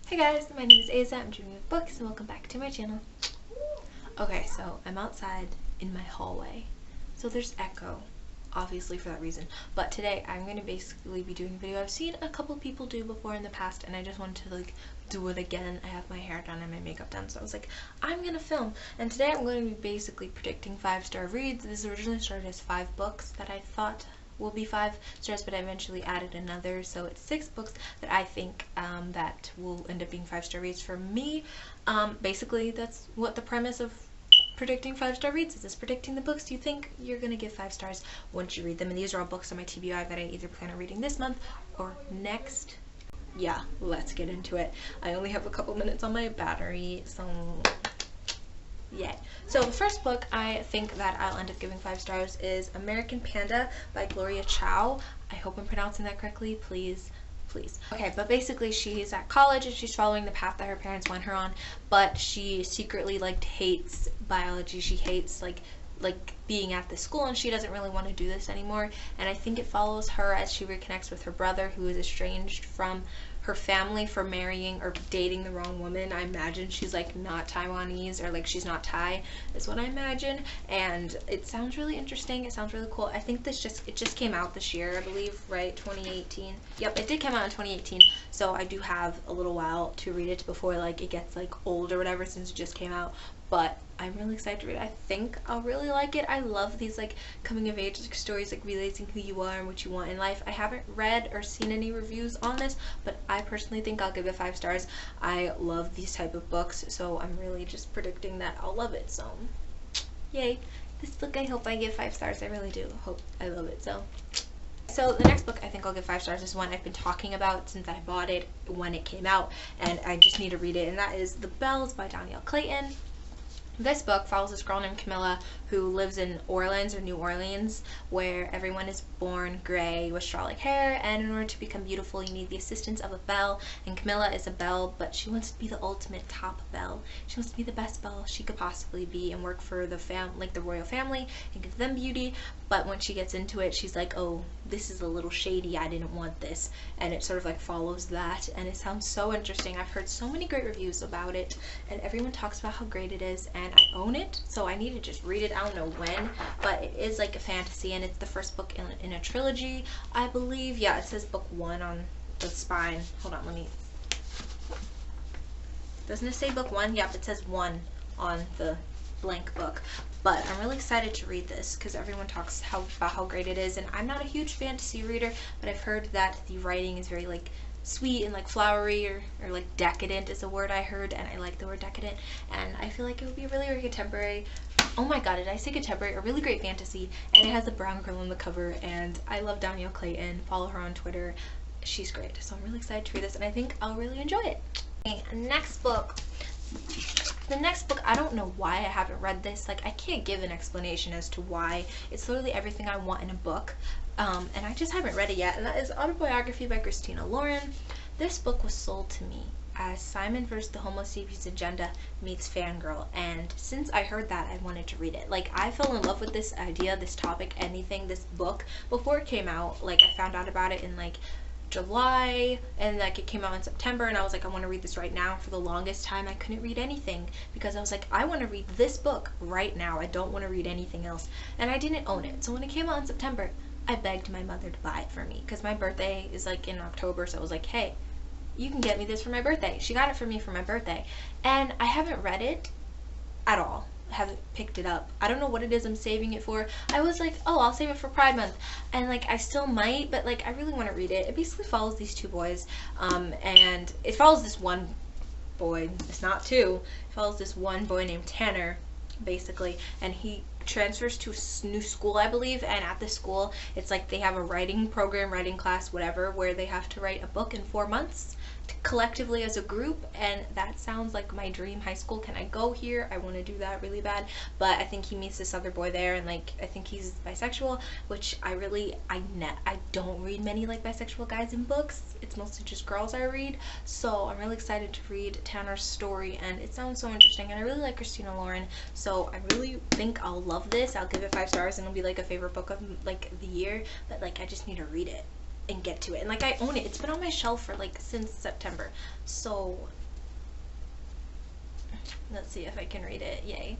Hey guys, my name is Aza, I'm dreaming of books, and welcome back to my channel. Okay, so I'm outside in my hallway, so there's echo, obviously for that reason, but today I'm going to basically be doing a video I've seen a couple people do before in the past, and I just wanted to do it again. I have my hair done and my makeup done, so I was like, I'm going to film, and today I'm going to be basically predicting 5-star reads. This originally started as 5 books that I thought will be 5 stars, but I eventually added another, so it's 6 books that I think that will end up being 5-star reads for me. Basically, that's what the premise of predicting 5-star reads is predicting the books you think you're gonna give 5 stars once you read them. And these are all books on my TBR that I either plan on reading this month or next. Yeah, let's get into it. I only have a couple minutes on my battery, so yay. So the first book I think that I'll end up giving 5 stars is American Panda by Gloria Chow. I hope I'm pronouncing that correctly, please. Okay, but basically she's at college and she's following the path that her parents want her on, but she secretly hates biology. She hates like being at the school, and she doesn't really want to do this anymore. And I think it follows her as she reconnects with her brother, who is estranged from her family for marrying or dating the wrong woman. I imagine she's not Taiwanese, or she's not Thai is what I imagine, and it sounds really interesting. It sounds really cool. I think it just came out this year, I believe, right? 2018. Yep, it did come out in 2018, so I do have a little while to read it before it gets old or whatever, since it just came out. But I'm really excited to read it. I think I'll really like it. I love these coming of age stories, realizing who you are and what you want in life. I haven't read or seen any reviews on this, but I personally think I'll give it 5 stars. I love these type of books, so I'm really just predicting that I'll love it. So yay. This book, I hope I give 5 stars. I really do hope I love it. So the next book I think I'll give 5 stars is one I've been talking about since I bought it when it came out, and I just need to read it, and that is The Bells by Danielle Clayton. This book follows this girl named Camilla who lives in Orleans, or New Orleans, where everyone is born gray with straw-like hair, and in order to become beautiful you need the assistance of a belle, and Camilla is a belle, but she wants to be the ultimate top belle. She wants to be the best belle she could possibly be and work for the the royal family and give them beauty. But when she gets into it, she's like, oh, this is a little shady, I didn't want this, and it sort of follows that, and it sounds so interesting. I've heard so many great reviews about it, and everyone talks about how great it is, and I own it, so I need to just read it. I don't know when, but it is a fantasy, and it's the first book in a trilogy, I believe. Yeah, it says book 1 on the spine. Hold on, let me... Doesn't it say book 1? Yep, it says 1 on the blank book. But I'm really excited to read this because everyone talks about how great it is, and I'm not a huge fantasy reader, but I've heard that the writing is very sweet and flowery, or decadent is a word I heard, and I like the word decadent, and I feel like it would be a really, really contemporary, oh my god, did I say contemporary? A really great fantasy, and it has a brown girl on the cover, and I love Danielle Clayton. Follow her on Twitter. She's great, so I'm really excited to read this, and I think I'll really enjoy it. Okay, next book. The next book, I don't know why I haven't read this. I can't give an explanation as to why. It's literally everything I want in a book, and I just haven't read it yet, and that is Autobiography by Christina Lauren. This book was sold to me as Simon vs. the Homo Sapiens Agenda meets Fangirl, and since I heard that, I wanted to read it. I fell in love with this idea, this topic, anything, this book, before it came out. I found out about it in July, and it came out in September, and I was I want to read this right now. For the longest time I couldn't read anything because I was I want to read this book right now. I don't want to read anything else, and I didn't own it. So when it came out in September, I begged my mother to buy it for me because my birthday is in October, so I was hey, you can get me this for my birthday. She got it for me for my birthday, and I haven't read it at all. Haven't picked it up. I don't know what it is I'm saving it for. I was oh, I'll save it for Pride Month, and I still might, but I really want to read it. It basically follows these 2 boys, and it follows this one boy. It's not 2. It follows this one boy named Tanner, basically, and he transfers to a new school, I believe, and at this school it's they have a writing program, writing class, whatever, where they have to write a book in 4 months collectively as a group, and that sounds like my dream high school. Can I go here? I want to do that really bad. But I think he meets this other boy there, and I think he's bisexual, which I don't read many bisexual guys in books. It's mostly just girls I read, so I'm really excited to read Tanner's story, and it sounds so interesting, and I really like Christina Lauren, so I really think I'll love this. I'll give it 5 stars, and it'll be a favorite book of the year, but I just need to read it. and get to it. And like, I own it. It's been on my shelf for like since September. So let's see if I can read it. Yay.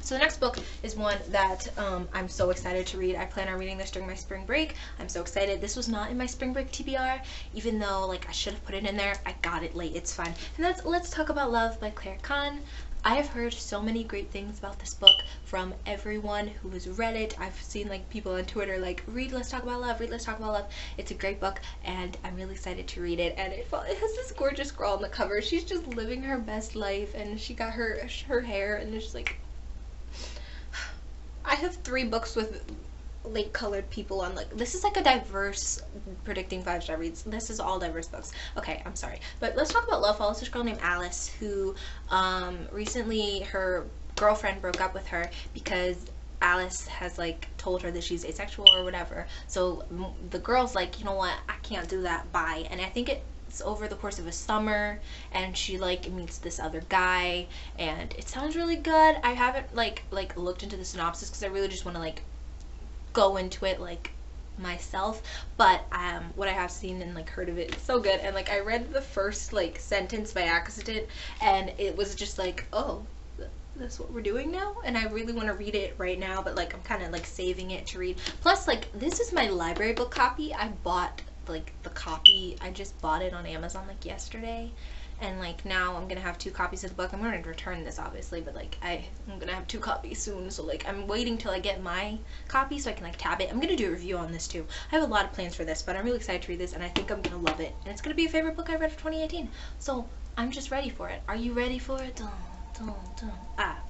So the next book is one that I'm so excited to read. I plan on reading this during my spring break. I'm so excited. This was not in my spring break TBR, even though like I should have put it in there. I got it late. It's fine. And that's Let's Talk About Love by Claire Kahn. I have heard so many great things about this book from everyone who has read it. I've seen like people on Twitter like, read Let's Talk About Love, read Let's Talk About Love. It's a great book and I'm really excited to read it. And it has this gorgeous girl on the cover. She's just living her best life and she got her hair and it's just like, I have 3 books with like colored people on. Like, this is like a diverse predicting 5-star reads. This is all diverse books. Okay, I'm sorry, but Let's Talk About Love follows this girl named Alice who recently her girlfriend broke up with her because Alice has like told her that she's asexual or whatever. So the girl's like, you know what, I can't do that, bye. And I think it's over the course of a summer and she like meets this other guy and it sounds really good. I haven't like looked into the synopsis because I really just want to like go into it like myself, but what I have seen and like heard of it is so good. And like I read the first like sentence by accident and it was just like, oh, that's what we're doing now, and I really want to read it right now, but like I'm kind of like saving it to read. Plus like this is my library book copy. I bought like the copy, I just bought it on Amazon like yesterday, and like now I'm gonna have 2 copies of the book. I'm gonna return this obviously, but like I'm gonna have 2 copies soon, so like I'm waiting till I get my copy so I can like tab it. I'm gonna do a review on this too. I have a lot of plans for this, but I'm really excited to read this and I think I'm gonna love it, and it's gonna be a favorite book I read of 2018, so I'm just ready for it. Are you ready for it?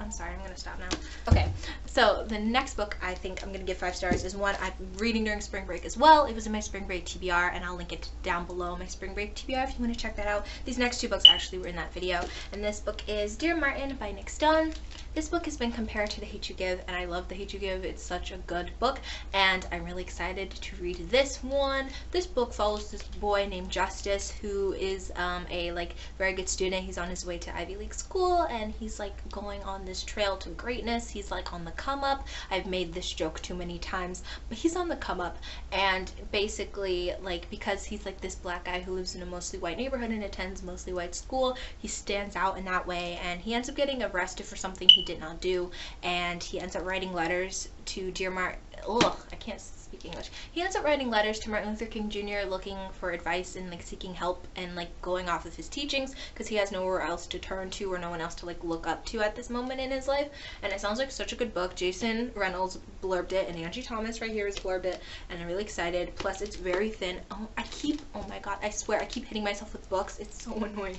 I'm sorry, I'm gonna stop now. Okay, so the next book I think I'm gonna give 5 stars is one I'm reading during spring break as well. It was in my spring break TBR and I'll link it down below, my spring break TBR, if you want to check that out. These next 2 books actually were in that video, and this book is Dear Martin by Nick Stone. This book has been compared to The Hate U Give, and I love The Hate U Give. It's such a good book, and I'm really excited to read this one. This book follows this boy named Justice, who is a like very good student. He's on his way to Ivy League school, and he's like going on this trail to greatness. He's like on the come up. I've made this joke too many times, but he's on the come up, and basically like because he's like this black guy who lives in a mostly white neighborhood and attends mostly white school, he stands out in that way, and he ends up getting arrested for something he did not do, and he ends up writing letters to Dear Martin. Ugh, I can't speak English. He ends up writing letters to Martin Luther King Jr. looking for advice and like seeking help and like going off of his teachings because he has nowhere else to turn to or no one else to like look up to at this moment in his life. And it sounds like such a good book. Jason Reynolds blurbed it and Angie Thomas right here has blurbed it, and I'm really excited. Plus it's very thin. Oh my god, I swear I keep hitting myself with books. It's so annoying.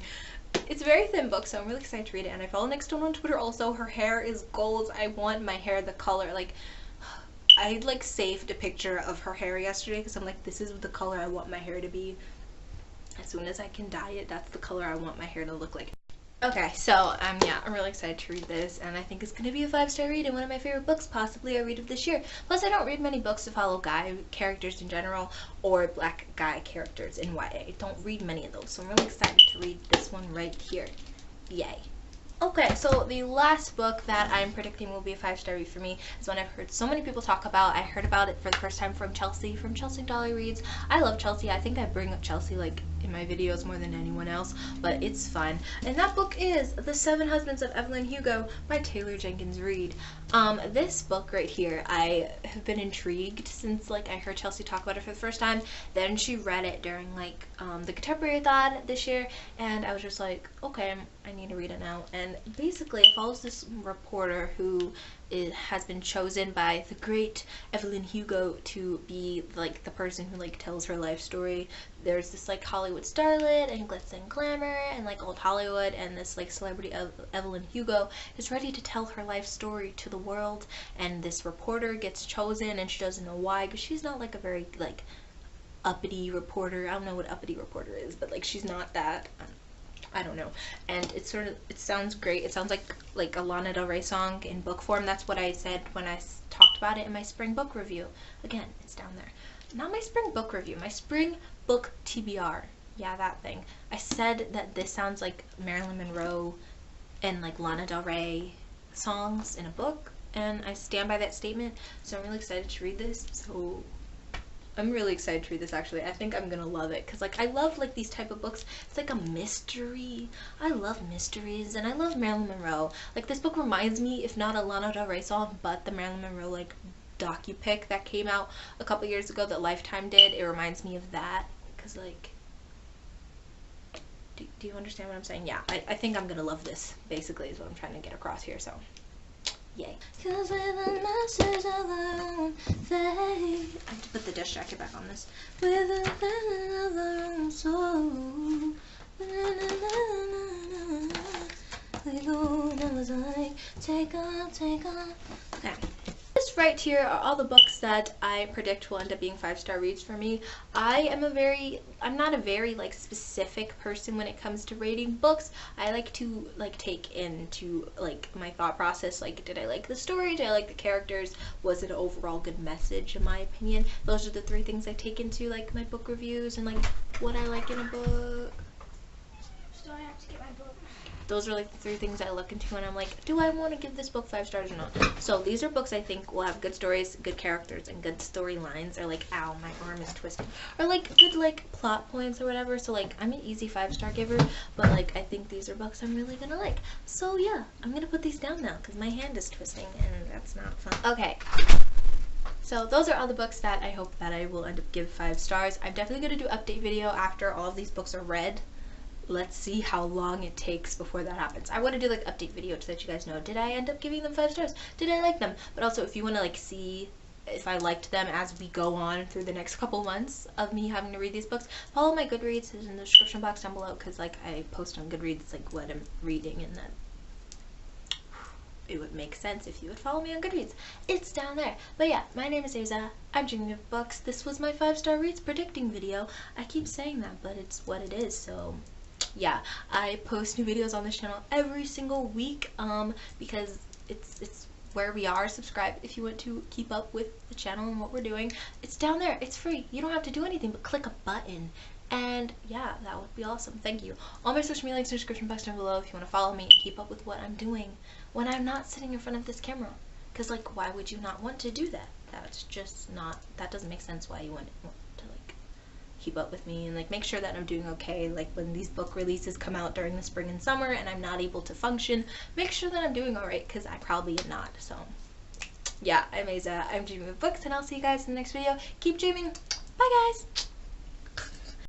It's a very thin book, so I'm really excited to read it. And I follow Nick Stone on Twitter also. Her hair is gold. I want my hair the color, like, I like saved a picture of her hair yesterday because I'm like, this is the color I want my hair to be. As soon as I can dye it, that's the color I want my hair to look like. Okay, so yeah, I'm really excited to read this, and I think it's going to be a 5-star read and one of my favorite books, possibly a read of this year. Plus, I don't read many books to follow guy characters in general or black guy characters in YA. I don't read many of those, so I'm really excited to read this one right here. Yay. Okay, so the last book that I'm predicting will be a 5-star read for me is one I've heard so many people talk about. I heard about it for the first time from Chelsea Dolly Reads. I love Chelsea. I think I bring up Chelsea like in my videos more than anyone else, but it's fun. And that book is The 7 Husbands of Evelyn Hugo by Taylor Jenkins Reid. This book right here, I have been intrigued since like I heard Chelsea talk about it for the first time. Then she read it during like the Contemporary-thon this year, and I was just like, okay, I need to read it now. And basically it follows this reporter who has been chosen by the great Evelyn Hugo to be like the person who like tells her life story. There's this like Hollywood starlet and glitz and glamour and like old Hollywood, and this like celebrity of Evelyn Hugo is ready to tell her life story to the world, and this reporter gets chosen and she doesn't know why, because she's not like a very like uppity reporter. I don't know what uppity reporter is, but like she's not that. I don't know. And it sounds great. It sounds like a Lana Del Rey song in book form. That's what I said when I talked about it in my spring book review. Again, it's down there. Not my spring book review, my spring book TBR. Yeah, that thing. I said that this sounds like Marilyn Monroe and like Lana Del Rey songs in a book, and I stand by that statement. So I'm really excited to read this. So I'm really excited to read this actually. I think I'm gonna love it because like I love like these type of books. It's like a mystery. I love mysteries and I love Marilyn Monroe. Like this book reminds me, if not a Lana Del Rey song, but the Marilyn Monroe like docu-pic that came out a couple years ago that Lifetime did. It reminds me of that because like, do you understand what I'm saying? Yeah, I think I'm gonna love this basically is what I'm trying to get across here, so yay. Cause we're the masters of our own fate. I have to put the dust jacket back on this. We're the masters of our own soul. We go never like take off. Okay. This right here are all the books that I predict will end up being 5-star reads for me. I'm not a very like specific person when it comes to rating books. I like to like take into like my thought process, like did I like the story, did I like the characters, was it an overall good message in my opinion. Those are the 3 things I take into like my book reviews and like what I like in a book. So I have to get my book. Those are like the 3 things I look into when I'm like, do I want to give this book 5 stars or not? So these are books I think will have good stories, good characters, and good storylines, or like, ow, my arm is twisting, or like good like plot points or whatever. So like I'm an easy 5-star giver, but like I think these are books I'm really gonna like. So yeah, I'm gonna put these down now because my hand is twisting and that's not fun. Okay. So those are all the books that I hope that I will end up give 5 stars. I'm definitely gonna do an update video after all of these books are read. Let's see how long it takes before that happens. I want to do like update video to let you guys know, did I end up giving them 5 stars? Did I like them? But also if you want to like see if I liked them as we go on through the next couple months of me having to read these books, follow my Goodreads. It's in the description box down below because like I post on Goodreads like what I'm reading, and then it would make sense if you would follow me on Goodreads. It's down there. But yeah, my name is Aza. I'm dreaming of books. This was my 5-star reads predicting video. I keep saying that, but it's what it is. So yeah, I post new videos on this channel every single week because it's where we are. Subscribe if you want to keep up with the channel and what we're doing. It's down there. It's free. You don't have to do anything but click a button. And yeah, that would be awesome. Thank you. All my social media links in the description box down below if you want to follow me and keep up with what I'm doing when I'm not sitting in front of this camera. Because like, why would you not want to do that? That's just not, that doesn't make sense why you want to like keep up with me and like make sure that I'm doing okay. Like when these book releases come out during the spring and summer and I'm not able to function, make sure that I'm doing alright, because I probably am not. So yeah, I'm Aza. I'm dreaming of books, and I'll see you guys in the next video. Keep dreaming. Bye guys.